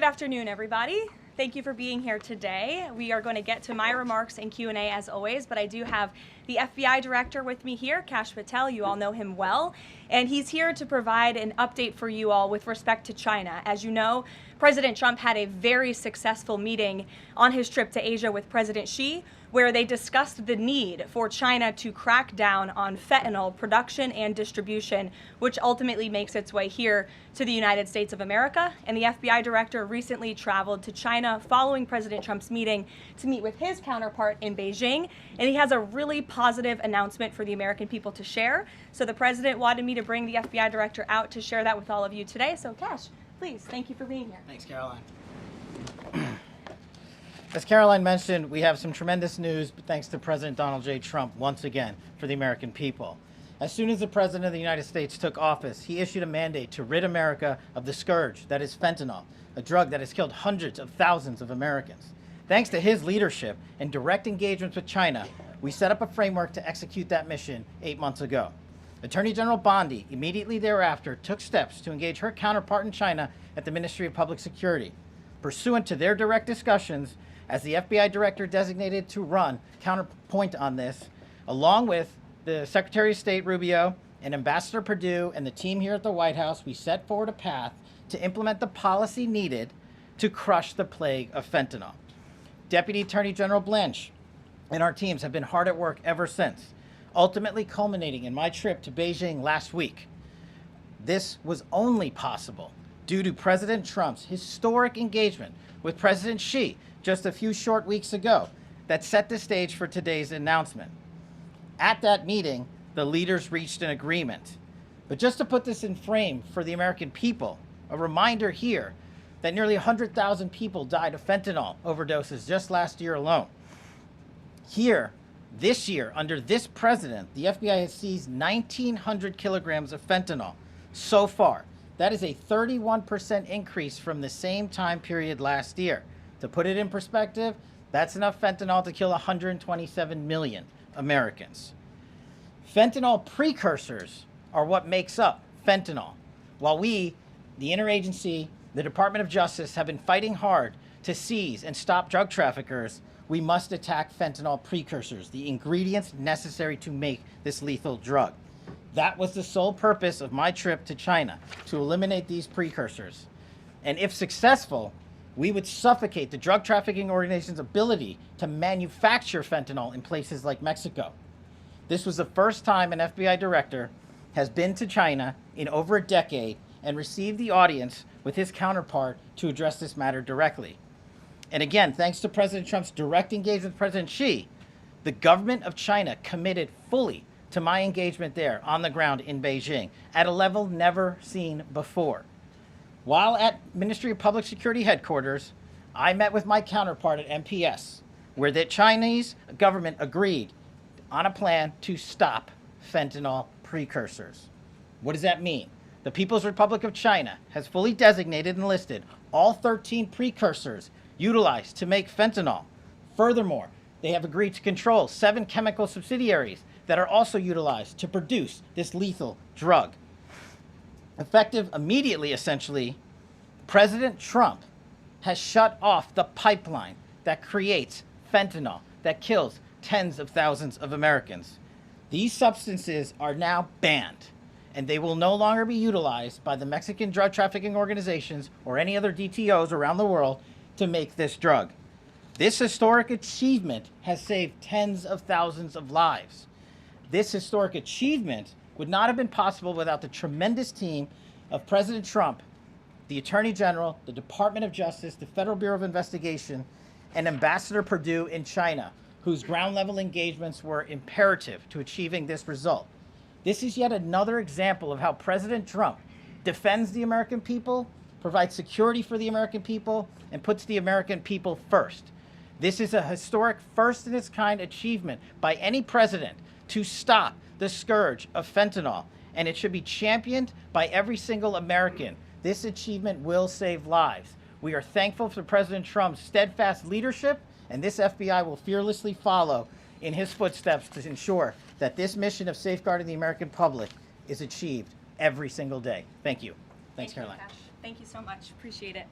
afternoon, everybody. Thank you for being here today. We are going to get to my remarks and Q&A as always, but I do have the FBI director with me here, Kash Patel. You all know him well, and he's here to provide an update for you all with respect to China. As you know, President Trump had a very successful meeting on his trip to Asia with President Xi, where they discussed the need for China to crack down on fentanyl production and distribution, which ultimately makes its way here to the United States of America. And the FBI director recently traveled to China following President Trump's meeting to meet with his counterpart in Beijing. And he has a really positive announcement for the American people to share. So the president wanted me to bring the FBI director out to share that with all of you today. So Kash, please, thank you for being here. Thanks, Karoline. As Karoline mentioned, we have some tremendous news, thanks to President Donald J. Trump once again for the American people. As soon as the President of the United States took office, he issued a mandate to rid America of the scourge that is fentanyl, a drug that has killed hundreds of thousands of Americans. Thanks to his leadership and direct engagements with China, we set up a framework to execute that mission 8 months ago. Attorney General Bondi immediately thereafter took steps to engage her counterpart in China at the Ministry of Public Security. Pursuant to their direct discussions, as the FBI director designated to run counterpoint on this, along with the Secretary of State Rubio and Ambassador Perdue and the team here at the White House, we set forward a path to implement the policy needed to crush the plague of fentanyl. Deputy Attorney General Blanche and our teams have been hard at work ever since, ultimately culminating in my trip to Beijing last week. This was only possible due to President Trump's historic engagement with President Xi just a few short weeks ago that set the stage for today's announcement. At that meeting, the leaders reached an agreement. But just to put this in frame for the American people, a reminder here that nearly 100,000 people died of fentanyl overdoses just last year alone. Here, this year, under this president, the FBI has seized 1,900 kilograms of fentanyl so far. That is a 31% increase from the same time period last year. To put it in perspective, that's enough fentanyl to kill 127 million Americans. Fentanyl precursors are what makes up fentanyl. While we, the interagency, the Department of Justice, have been fighting hard to seize and stop drug traffickers, we must attack fentanyl precursors, the ingredients necessary to make this lethal drug. That was the sole purpose of my trip to China, to eliminate these precursors. And if successful, we would suffocate the drug trafficking organization's ability to manufacture fentanyl in places like Mexico. This was the first time an FBI director has been to China in over a decade and received the audience with his counterpart to address this matter directly. And again, thanks to President Trump's direct engagement with President Xi, the government of China committed fully to my engagement there on the ground in Beijing at a level never seen before. While at Ministry of Public Security headquarters, I met with my counterpart at MPS, where the Chinese government agreed on a plan to stop fentanyl precursors. What does that mean? The People's Republic of China has fully designated and listed all 13 precursors utilized to make fentanyl. Furthermore, they have agreed to control 7 chemical subsidiaries that are also utilized to produce this lethal drug. Effective immediately, essentially, President Trump has shut off the pipeline that creates fentanyl that kills tens of thousands of Americans. These substances are now banned, and they will no longer be utilized by the Mexican drug trafficking organizations or any other DTOs around the world to make this drug. This historic achievement has saved tens of thousands of lives. This historic achievement would not have been possible without the tremendous team of President Trump, the Attorney General, the Department of Justice, the Federal Bureau of Investigation, and Ambassador Perdue in China, whose ground-level engagements were imperative to achieving this result. This is yet another example of how President Trump defends the American people, provides security for the American people, and puts the American people first. This is a historic first-in-its-kind achievement by any president to stop the scourge of fentanyl, and it should be championed by every single American. This achievement will save lives. We are thankful for President Trump's steadfast leadership, and this FBI will fearlessly follow in his footsteps to ensure that this mission of safeguarding the American public is achieved every single day. Thank you. Thanks, Karoline. Thank you so much. Appreciate it.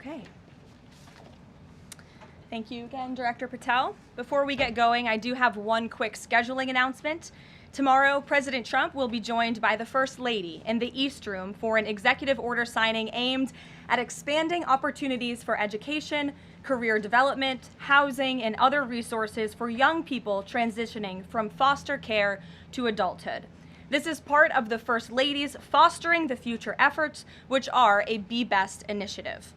Okay. Thank you again, Director Patel. Before we get going, I do have one quick scheduling announcement. Tomorrow, President Trump will be joined by the First Lady in the East Room for an executive order signing aimed at expanding opportunities for education, career development, housing, and other resources for young people transitioning from foster care to adulthood. This is part of the First Lady's Fostering the Future efforts, which are a Be Best initiative.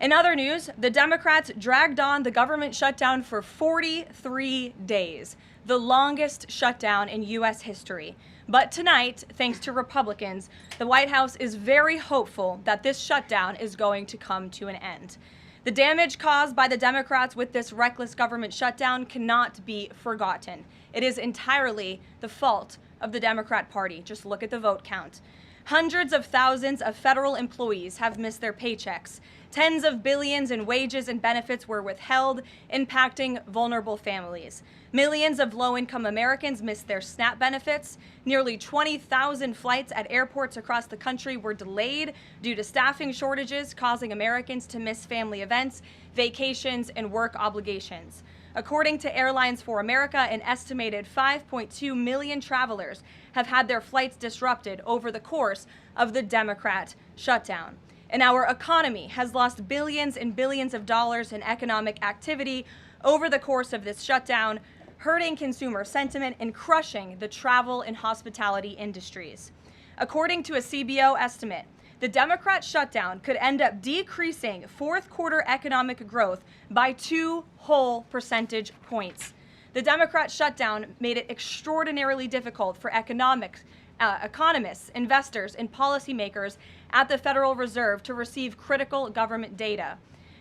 In other news, the Democrats dragged on the government shutdown for 43 days, the longest shutdown in U.S. history. But tonight, thanks to Republicans, the White House is very hopeful that this shutdown is going to come to an end. The damage caused by the Democrats with this reckless government shutdown cannot be forgotten. It is entirely the fault of the Democrat Party. Just look at the vote count. Hundreds of thousands of federal employees have missed their paychecks. Tens of billions in wages and benefits were withheld, impacting vulnerable families. Millions of low-income Americans missed their SNAP benefits. Nearly 20,000 flights at airports across the country were delayed due to staffing shortages, causing Americans to miss family events, vacations, and work obligations. According to Airlines for America, an estimated 5.2 million travelers have had their flights disrupted over the course of the Democrat shutdown. And our economy has lost billions and billions of dollars in economic activity over the course of this shutdown, hurting consumer sentiment and crushing the travel and hospitality industries. According to a CBO estimate, the Democrat shutdown could end up decreasing fourth quarter economic growth by 2 whole percentage points. The Democrat shutdown made it extraordinarily difficult for economists, investors, and policymakers at the Federal Reserve to receive critical government data.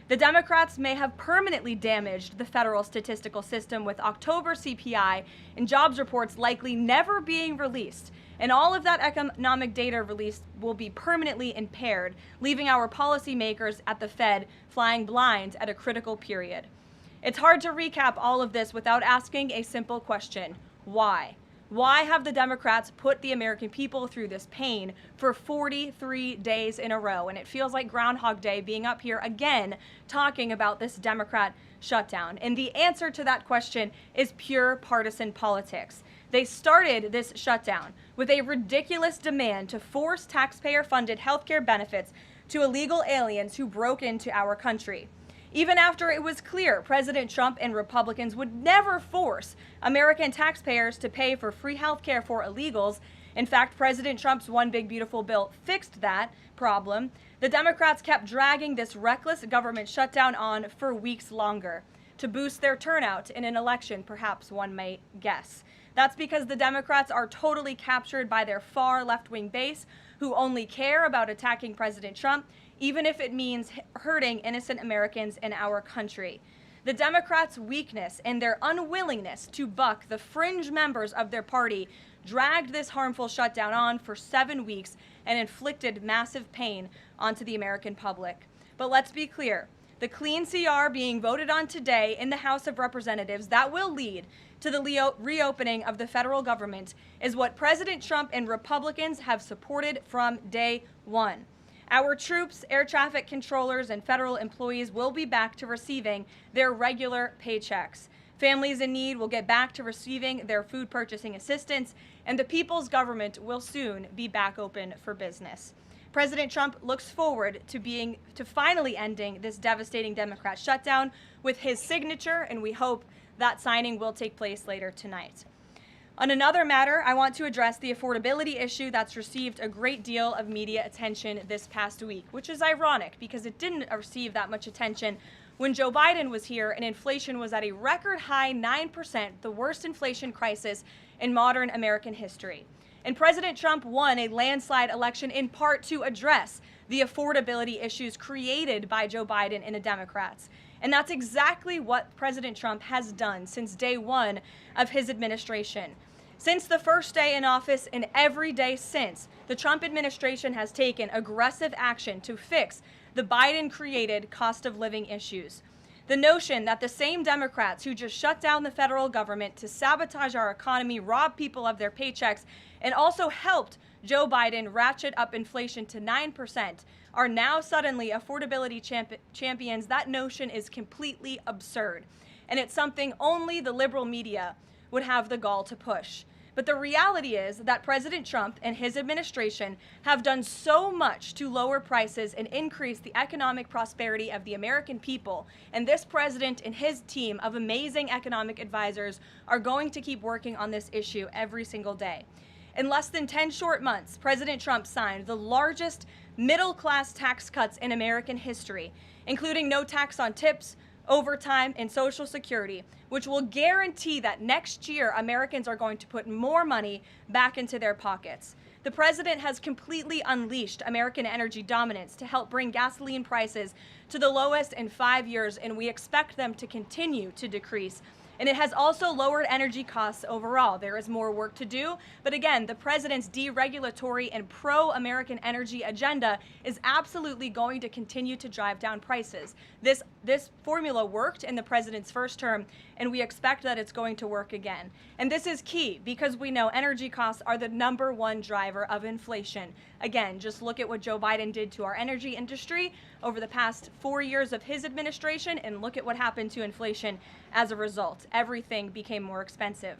The Democrats may have permanently damaged the federal statistical system, with October CPI and jobs reports likely never being released. And all of that economic data released will be permanently impaired, leaving our policymakers at the Fed flying blind at a critical period. It's hard to recap all of this without asking a simple question: why? Why have the Democrats put the American people through this pain for 43 days in a row? And it feels like Groundhog Day being up here again talking about this Democrat shutdown. And the answer to that question is pure partisan politics. They started this shutdown with a ridiculous demand to force taxpayer-funded healthcare benefits to illegal aliens who broke into our country. Even after it was clear President Trump and Republicans would never force American taxpayers to pay for free health care for illegals. In fact, President Trump's One Big Beautiful Bill fixed that problem. The Democrats kept dragging this reckless government shutdown on for weeks longer to boost their turnout in an election, perhaps one might guess. That's because the Democrats are totally captured by their far left-wing base, who only care about attacking President Trump, even if it means hurting innocent Americans in our country. The Democrats' weakness and their unwillingness to buck the fringe members of their party dragged this harmful shutdown on for 7 weeks and inflicted massive pain onto the American public. But let's be clear, the clean CR being voted on today in the House of Representatives that will lead to the reopening of the federal government is what President Trump and Republicans have supported from day one. Our troops, air traffic controllers, and federal employees will be back to receiving their regular paychecks. Families in need will get back to receiving their food purchasing assistance, and the people's government will soon be back open for business. President Trump looks forward to finally ending this devastating Democrat shutdown with his signature, and we hope that signing will take place later tonight. On another matter, I want to address the affordability issue that's received a great deal of media attention this past week, which is ironic because it didn't receive that much attention when Joe Biden was here and inflation was at a record high 9%, the worst inflation crisis in modern American history. And President Trump won a landslide election in part to address the affordability issues created by Joe Biden and the Democrats. And that's exactly what President Trump has done since day one of his administration. Since the first day in office and every day since, the Trump administration has taken aggressive action to fix the Biden-created cost of living issues. The notion that the same Democrats who just shut down the federal government to sabotage our economy, rob people of their paychecks, and also helped Joe Biden ratchet up inflation to 9% are now suddenly affordability champions, that notion is completely absurd. And it's something only the liberal media would have the gall to push. But the reality is that President Trump and his administration have done so much to lower prices and increase the economic prosperity of the American people. And this president and his team of amazing economic advisors are going to keep working on this issue every single day. In less than 10 short months, President Trump signed the largest middle-class tax cuts in American history, including no tax on tips, overtime, and Social Security, which will guarantee that next year Americans are going to put more money back into their pockets. The president has completely unleashed American energy dominance to help bring gasoline prices to the lowest in 5 years, and we expect them to continue to decrease. And it has also lowered energy costs overall. There is more work to do, but again, the president's deregulatory and pro-American energy agenda is absolutely going to continue to drive down prices. This formula worked in the president's first term, and we expect that it's going to work again. And this is key because we know energy costs are the #1 driver of inflation. Again, just look at what Joe Biden did to our energy industry over the past 4 years of his administration, and look at what happened to inflation as a result. Everything became more expensive.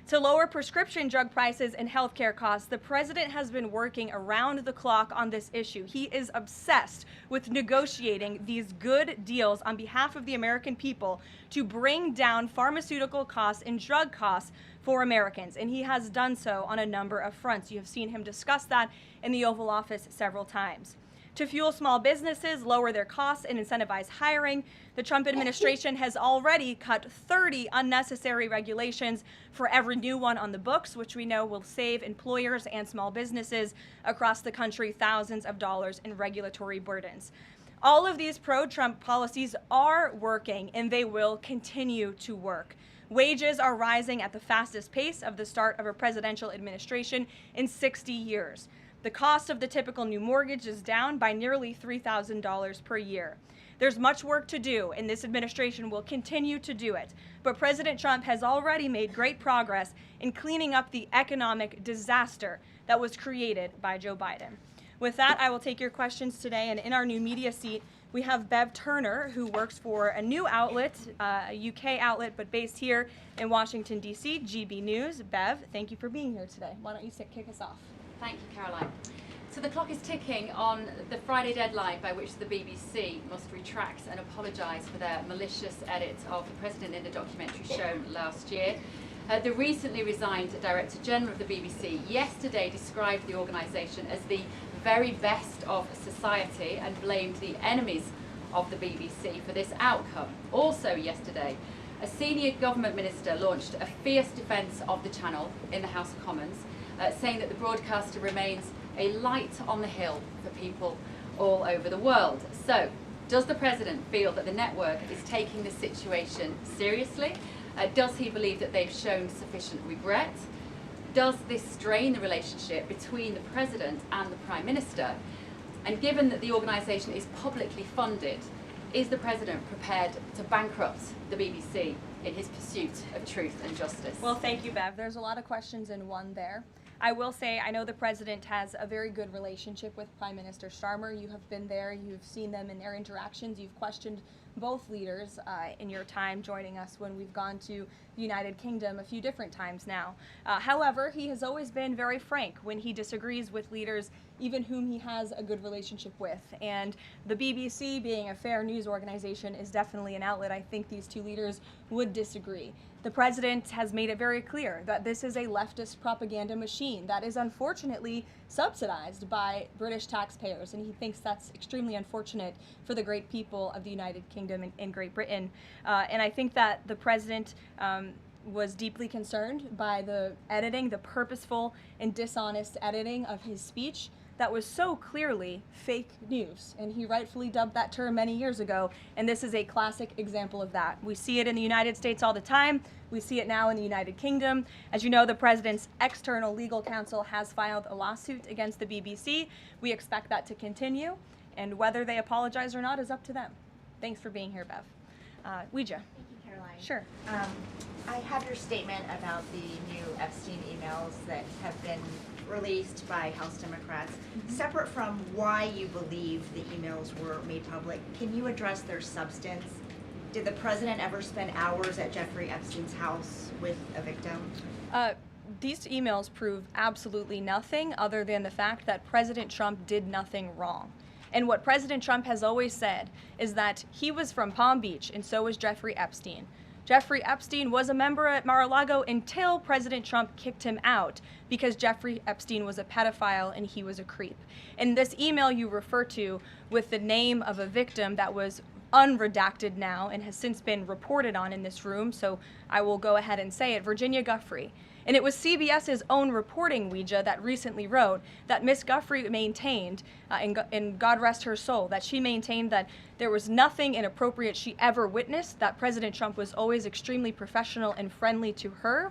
To lower prescription drug prices and healthcare costs, the president has been working around the clock on this issue. He is obsessed with negotiating these good deals on behalf of the American people to bring down pharmaceutical costs and drug costs for Americans, and he has done so on a number of fronts. You have seen him discuss that in the Oval Office several times. To fuel small businesses, lower their costs, and incentivize hiring, the Trump administration has already cut 30 unnecessary regulations for every new one on the books, which we know will save employers and small businesses across the country thousands of dollars in regulatory burdens. All of these pro-Trump policies are working, and they will continue to work. Wages are rising at the fastest pace of the start of a presidential administration in 60 years. The cost of the typical new mortgage is down by nearly $3,000 per year. There's much work to do, and this administration will continue to do it. But President Trump has already made great progress in cleaning up the economic disaster that was created by Joe Biden. With that, I will take your questions today, and in our new media seat, we have Bev Turner, who works for a new outlet, a UK outlet, but based here in Washington, D.C., GB News. Bev, thank you for being here today. Why don't you kick us off? Thank you, Caroline. So the clock is ticking on the Friday deadline by which the BBC must retract and apologise for their malicious edit of the president in the documentary shown last year. The recently resigned Director General of the BBC yesterday described the organisation as the very best of society and blamed the enemies of the BBC for this outcome. Also yesterday, a senior government minister launched a fierce defence of the channel in the House of Commons, saying that the broadcaster remains a light on the hill for people all over the world. So, does the president feel that the network is taking the situation seriously? Does he believe that they've shown sufficient regret? Does this strain the relationship between the president and the prime minister? And given that the organisation is publicly funded, is the president prepared to bankrupt the BBC in his pursuit of truth and justice? Well, thank you, Bev. There's a lot of questions in one there. I will say I know the president has a very good relationship with Prime Minister Starmer. You have been there, you've seen them in their interactions, you've questioned both leaders in your time joining us when we've gone to the United Kingdom a few different times now. However, he has always been very frank when he disagrees with leaders, even whom he has a good relationship with. And the BBC, being a fair news organization, is definitely an outlet I think these two leaders would disagree. The president has made it very clear that this is a leftist propaganda machine that is unfortunately subsidized by British taxpayers, and he thinks that's extremely unfortunate for the great people of the United Kingdom and Great Britain. And I think that the president was deeply concerned by the editing, the purposeful and dishonest editing of his speech that was so clearly fake news, and he rightfully dubbed that term many years ago, and this is a classic example of that. We see it in the United States all the time. We see it now in the United Kingdom. As you know, the president's external legal counsel has filed a lawsuit against the BBC. We expect that to continue, and whether they apologize or not is up to them. Thanks for being here, Bev. Ouija. Thank you, Caroline. Sure. I have your statement about the new Epstein emails that have been released by House Democrats. Separate from why you believe the emails were made public, can you address their substance? Did the president ever spend hours at Jeffrey Epstein's house with a victim? These emails prove absolutely nothing other than the fact that President Trump did nothing wrong. And what President Trump has always said is that he was from Palm Beach, and so was Jeffrey Epstein. Jeffrey Epstein was a member at Mar-a-Lago until President Trump kicked him out because Jeffrey Epstein was a pedophile and he was a creep. And this email you refer to with the name of a victim that was unredacted now and has since been reported on in this room, so I will go ahead and say it, Virginia Giuffre. And it was CBS's own reporting, Ouija, that recently wrote that Miss Giuffre maintained, and God rest her soul, that she maintained that there was nothing inappropriate she ever witnessed, that President Trump was always extremely professional and friendly to her.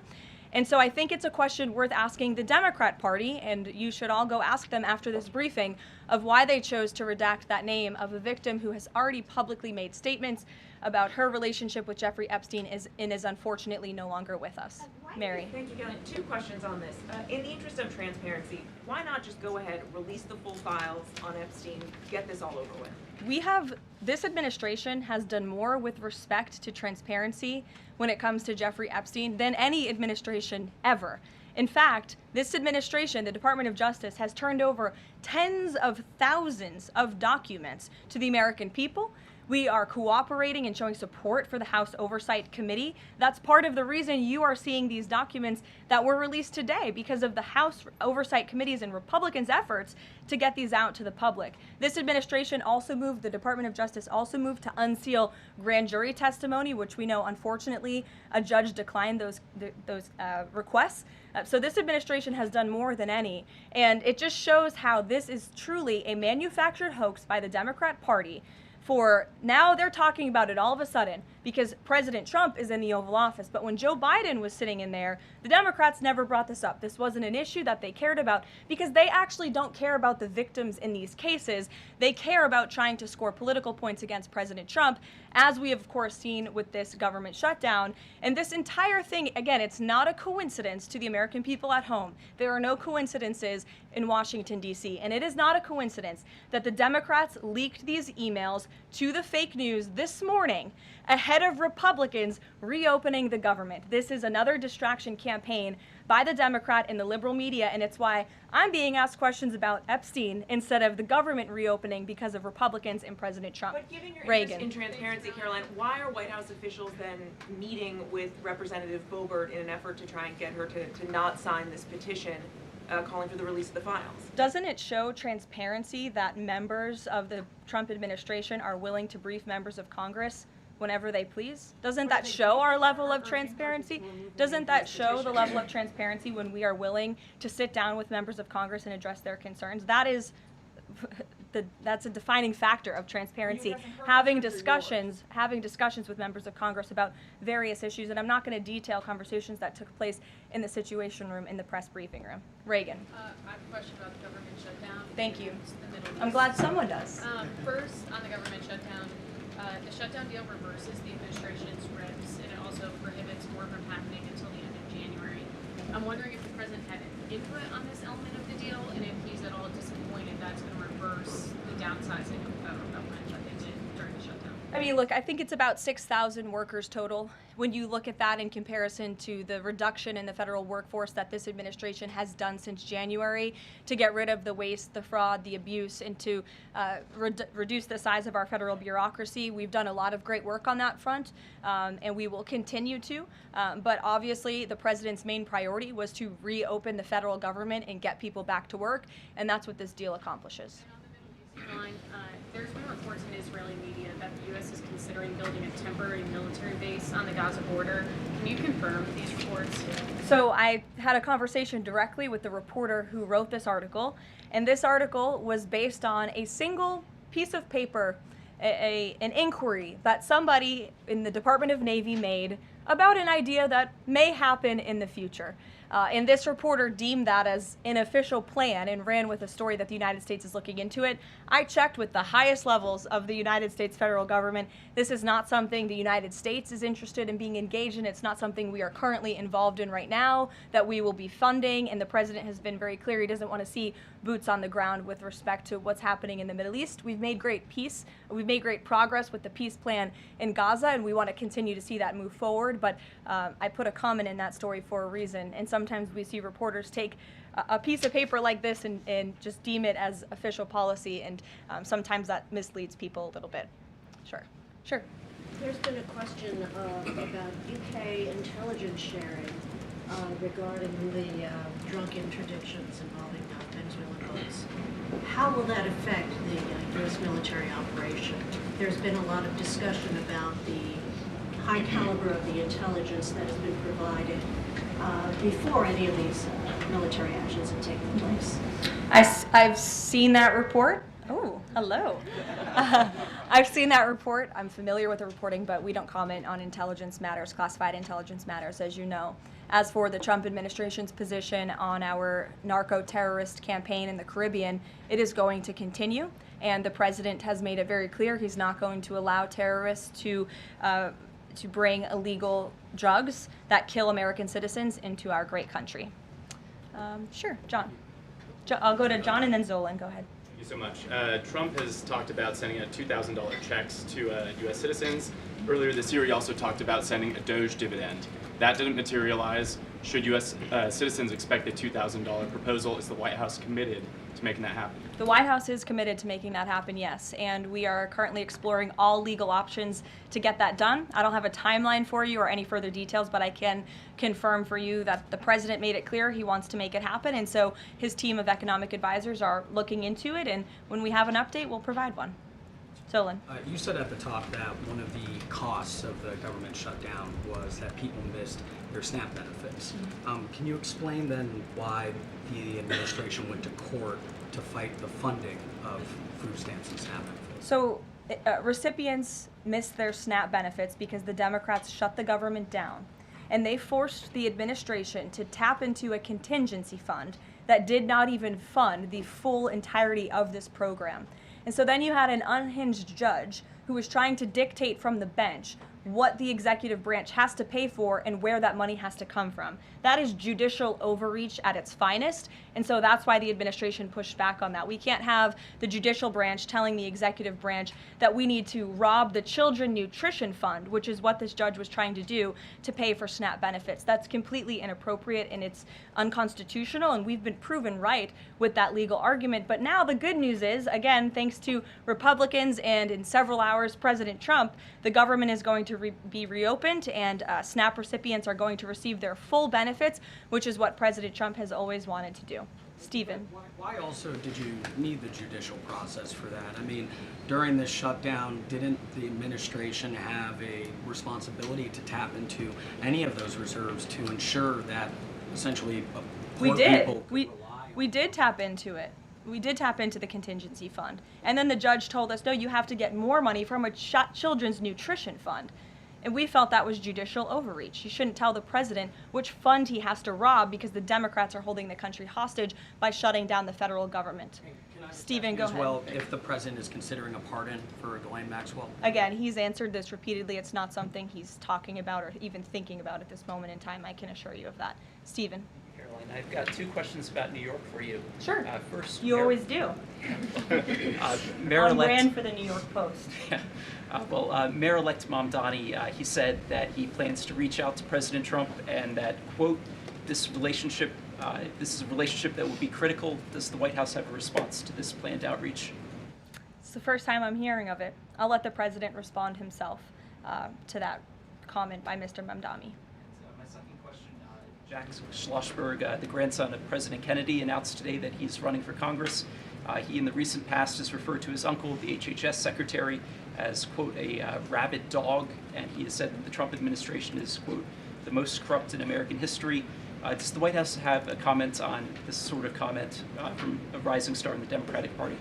And so I think it's a question worth asking the Democrat Party, and you should all go ask them after this briefing, of why they chose to redact that name of a victim who has already publicly made statements about her relationship with Jeffrey Epstein and is unfortunately no longer with us. Mary. Thank you, Caroline. 2 questions on this. In the interest of transparency, why not just go ahead, release the full files on Epstein, get this all over with? This administration has done more with respect to transparency when it comes to Jeffrey Epstein than any administration ever. In fact, this administration, the Department of Justice, has turned over tens of thousands of documents to the American people. We are cooperating and showing support for the House Oversight Committee. That's part of the reason you are seeing these documents that were released today, because of the House Oversight Committee's and Republicans' efforts to get these out to the public. This administration also moved, the Department of Justice also moved to unseal grand jury testimony, which we know, unfortunately, a judge declined those requests. So this administration has done more than any, and it just shows how this is truly a manufactured hoax by the Democrat Party. For now they're talking about it all of a sudden because President Trump is in the Oval Office. But when Joe Biden was sitting in there, the Democrats never brought this up. This wasn't an issue that they cared about because they actually don't care about the victims in these cases. They care about trying to score political points against President Trump, as we have, of course, seen with this government shutdown. And this entire thing, again, it's not a coincidence to the American people at home. There are no coincidences in Washington, D.C. And it is not a coincidence that the Democrats leaked these emails to the fake news this morning ahead of Republicans reopening the government. This is another distraction campaign by the Democrat and the liberal media, and it's why I'm being asked questions about Epstein instead of the government reopening because of Republicans and President Trump. But given your Reagan. interest in transparency, Caroline, why are White House officials then meeting with Representative Boebert in an effort to try and get her to not sign this petition calling for the release of the files? Doesn't it show transparency that members of the Trump administration are willing to brief members of Congress whenever they please? Doesn't that show our level of transparency? Doesn't that show the level of transparency when we are willing to sit down with members of Congress and address their concerns? That is that's a defining factor of transparency, having discussions with members of Congress about various issues. And I'm not going to detail conversations that took place in the Situation Room in the press briefing room. Reagan. I have a question about the government shutdown. Thank you. The Middle East. I'm glad someone does. First, on the government shutdown, the shutdown deal reverses the administration's reps, and it also prohibits war from happening until the end of January. I'm wondering if the president had an input on this element of the deal, and if he's at all disappointed that's going to reverse the downsizing of the federal government that they did during the shutdown. I mean, look, I think it's about 6,000 workers total. When you look at that in comparison to the reduction in the federal workforce that this administration has done since January to get rid of the waste, the fraud, the abuse, and to reduce the size of our federal bureaucracy, we've done a lot of great work on that front, and we will continue to. But obviously, the president's main priority was to reopen the federal government and get people back to work, and that's what this deal accomplishes. Line, there's been reports in Israeli media that the U.S. is considering building a temporary military base on the Gaza border. Can you confirm these reports? So I had a conversation directly with the reporter who wrote this article, and this article was based on a single piece of paper, an inquiry that somebody in the Department of Navy made about an idea that may happen in the future. And this reporter deemed that as an official plan and ran with a story that the United States is looking into it. I checked with the highest levels of the United States federal government. This is not something the United States is interested in being engaged in. It's not something we are currently involved in right now that we will be funding. And the president has been very clear he doesn't want to see boots on the ground with respect to what's happening in the Middle East. We've made great peace. We've made great progress with the peace plan in Gaza, and we want to continue to see that move forward. But I put a comment in that story for a reason. And sometimes we see reporters take a piece of paper like this and just deem it as official policy, and sometimes that misleads people a little bit. Sure. There's been a question about UK intelligence sharing regarding the drunk interdictions involving Venezuelan boats. How will that affect the U.S. military operation? There's been a lot of discussion about the high caliber of the intelligence that has been provided before any of these military actions have taken place. I've seen that report. Oh, hello. I've seen that report. I'm familiar with the reporting, but we don't comment on intelligence matters, classified intelligence matters, as you know. As for the Trump administration's position on our narco-terrorist campaign in the Caribbean, it is going to continue, and the president has made it very clear he's not going to allow terrorists to bring illegal drugs that kill American citizens into our great country. Sure, John. I'll go to John and then Zolan. Go ahead. Thank you so much. Trump has talked about sending out $2,000 checks to U.S. citizens. Earlier this year, he also talked about sending a Doge dividend. That didn't materialize. Should U.S. Citizens expect a $2,000 proposal? Is the White House committed to making that happen? The White House is committed to making that happen, yes, and we are currently exploring all legal options to get that done. I don't have a timeline for you or any further details, but I can confirm for you that the president made it clear he wants to make it happen, and so his team of economic advisors are looking into it, and when we have an update, we'll provide one. Zolan. You said at the top that one of the costs of the government shutdown was that people missed their SNAP benefits. Can you explain then why the administration went to court to fight the funding of food stamps and SNAP benefits? So recipients missed their SNAP benefits because the Democrats shut the government down, and they forced the administration to tap into a contingency fund that did not even fund the full entirety of this program. And so then you had an unhinged judge who was trying to dictate from the bench what the executive branch has to pay for and where that money has to come from. That is judicial overreach at its finest, and so that's why the administration pushed back on that. We can't have the judicial branch telling the executive branch that we need to rob the Children Nutrition Fund, which is what this judge was trying to do, to pay for SNAP benefits. That's completely inappropriate and it's unconstitutional, and we've been proven right with that legal argument. But now the good news is, again, thanks to Republicans and in several hours President Trump, the government is going to be reopened, and SNAP recipients are going to receive their full benefits, which is what President Trump has always wanted to do. Stephen. Why also did you need the judicial process for that? I mean, during this shutdown, didn't the administration have a responsibility to tap into any of those reserves to ensure that essentially We poor did. people could rely on We did tap into it. We did tap into the contingency fund. And then the judge told us, no, you have to get more money from a children's nutrition fund. And we felt that was judicial overreach. You shouldn't tell the president which fund he has to rob because the Democrats are holding the country hostage by shutting down the federal government. Stephen, go as ahead. well, if the president is considering a pardon for Ghislaine Maxwell? Again, he's answered this repeatedly. It's not something he's talking about or even thinking about at this moment in time. I can assure you of that. Stephen. Karoline, I've got two questions about New York for you. Sure. First, You always do. On Mayor-elect brand for the New York Post. Mayor-elect Mamdani, he said that he plans to reach out to President Trump and that, quote, this is a relationship that will be critical. Does the White House have a response to this planned outreach? It's the first time I'm hearing of it. I'll let the president respond himself to that comment by Mr. Mamdani. My second question, Jack Schlossberg, the grandson of President Kennedy, announced today that he's running for Congress. He, in the recent past, has referred to his uncle, the HHS secretary, as, quote, a rabid dog, and he has said that the Trump administration is, quote, the most corrupt in American history. Does the White House have a comment on this sort of comment from a rising star in the Democratic Party?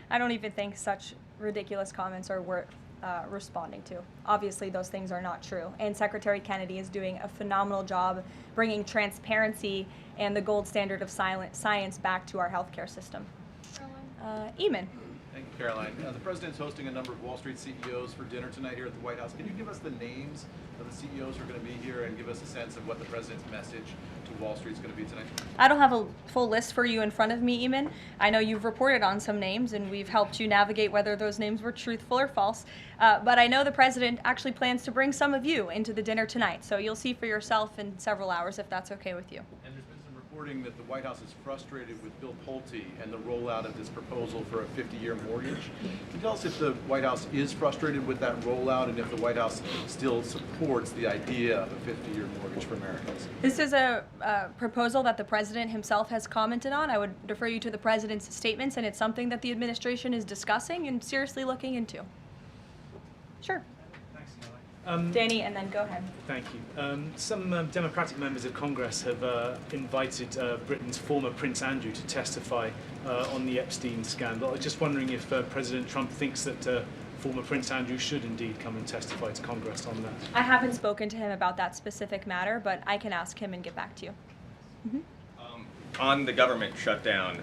I don't even think such ridiculous comments are responding to. Obviously, those things are not true. And Secretary Kennedy is doing a phenomenal job bringing transparency and the gold standard of science back to our healthcare system. Eamon. Thank you, Caroline. The President's hosting a number of Wall Street CEOs for dinner tonight here at the White House. Can you give us the names of the CEOs who are going to be here and give us a sense of what the President's message to Wall Street is going to be tonight? I don't have a full list for you in front of me, Eamon. I know you've reported on some names, and we've helped you navigate whether those names were truthful or false. But I know the President actually plans to bring some of you into the dinner tonight, so you'll see for yourself in several hours if that's okay with you. And there's been some reporting that the White House is frustrated with Bill Pulte and the rollout of this proposal for a 50-year mortgage. Can you tell us if the White House is frustrated with that rollout and if the White House still supports the idea of a 50-year mortgage for Americans? This is a proposal that the President himself has commented on. I would defer you to the President's statements, and it's something that the administration is discussing and seriously looking into. Sure. Thanks, Caroline. Danny, and then go ahead. Thank you. Some Democratic members of Congress have invited Britain's former Prince Andrew to testify on the Epstein scandal. I'm just wondering if President Trump thinks that former Prince Andrew should indeed come and testify to Congress on that. I haven't spoken to him about that specific matter, but I can ask him and get back to you. On the government shutdown,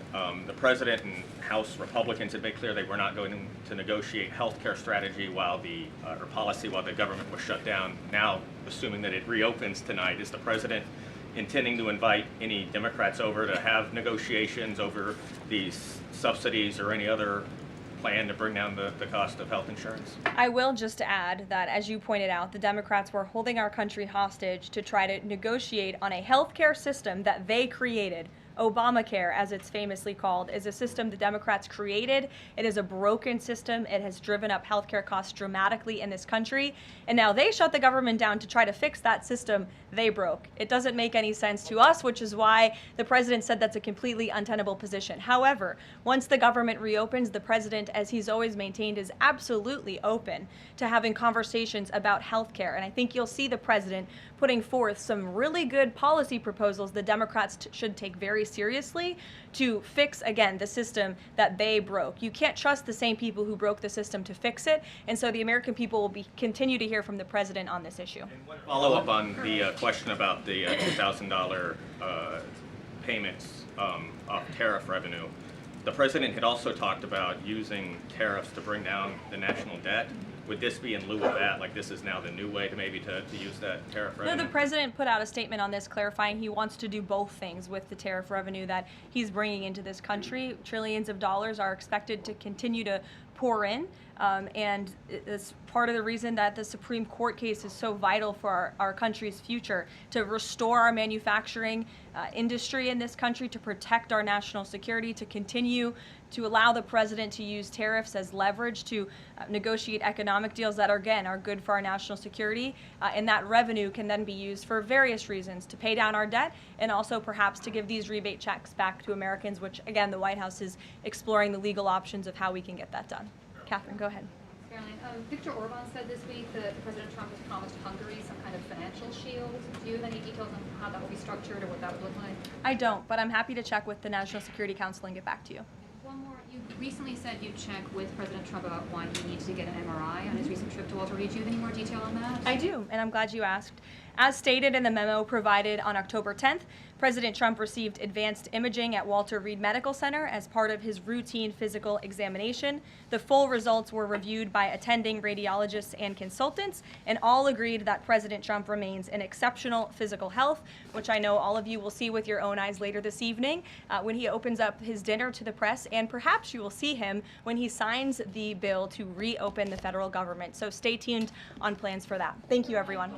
the President and House Republicans had made clear they were not going to negotiate health care strategy or policy while the government was shut down. Now, assuming that it reopens tonight, is the President intending to invite any Democrats over to have negotiations over these subsidies or any other plan to bring down the cost of health insurance? I will just add that, as you pointed out, the Democrats were holding our country hostage to try to negotiate on a healthcare system that they created. Obamacare, as it's famously called, is a system the Democrats created. It is a broken system. It has driven up healthcare costs dramatically in this country. And now they shut the government down to try to fix that system they broke. It doesn't make any sense to us, which is why the President said that's a completely untenable position. However, once the government reopens, the President, as he's always maintained, is absolutely open to having conversations about healthcare. And I think you'll see the President putting forth some really good policy proposals the Democrats should take very seriously to fix, again, the system that they broke. You can't trust the same people who broke the system to fix it, and so the American people will continue to hear from the President on this issue. And one follow-up on the question about the $2,000 payments off tariff revenue. The President had also talked about using tariffs to bring down the national debt. Would this be in lieu of that? Like, this is now the new way to maybe to use that tariff revenue? No, the President put out a statement on this clarifying he wants to do both things with the tariff revenue that he's bringing into this country. Trillions of dollars are expected to continue to pour in, and it's part of the reason that the Supreme Court case is so vital for our country's future, to restore our manufacturing industry in this country, to protect our national security, to continue to allow the President to use tariffs as leverage to negotiate economic deals that, again, are good for our national security. And that revenue can then be used for various reasons, to pay down our debt and also perhaps to give these rebate checks back to Americans, which, again, the White House is exploring the legal options of how we can get that done. Catherine, go ahead. Caroline, Viktor Orban said this week that President Trump has promised Hungary some kind of financial shield. Do you have any details on how that will be structured or what that would look like? I don't, but I'm happy to check with the National Security Council and get back to you. One more. You recently said you'd check with President Trump about why he needs to get an MRI on his recent trip to Walter Reed. Do you have any more detail on that? I do, and I'm glad you asked. As stated in the memo provided on October 10th, President Trump received advanced imaging at Walter Reed Medical Center as part of his routine physical examination. The full results were reviewed by attending radiologists and consultants, and all agreed that President Trump remains in exceptional physical health, which I know all of you will see with your own eyes later this evening when he opens up his dinner to the press, and perhaps you will see him when he signs the bill to reopen the federal government. So stay tuned on plans for that. Thank you, everyone.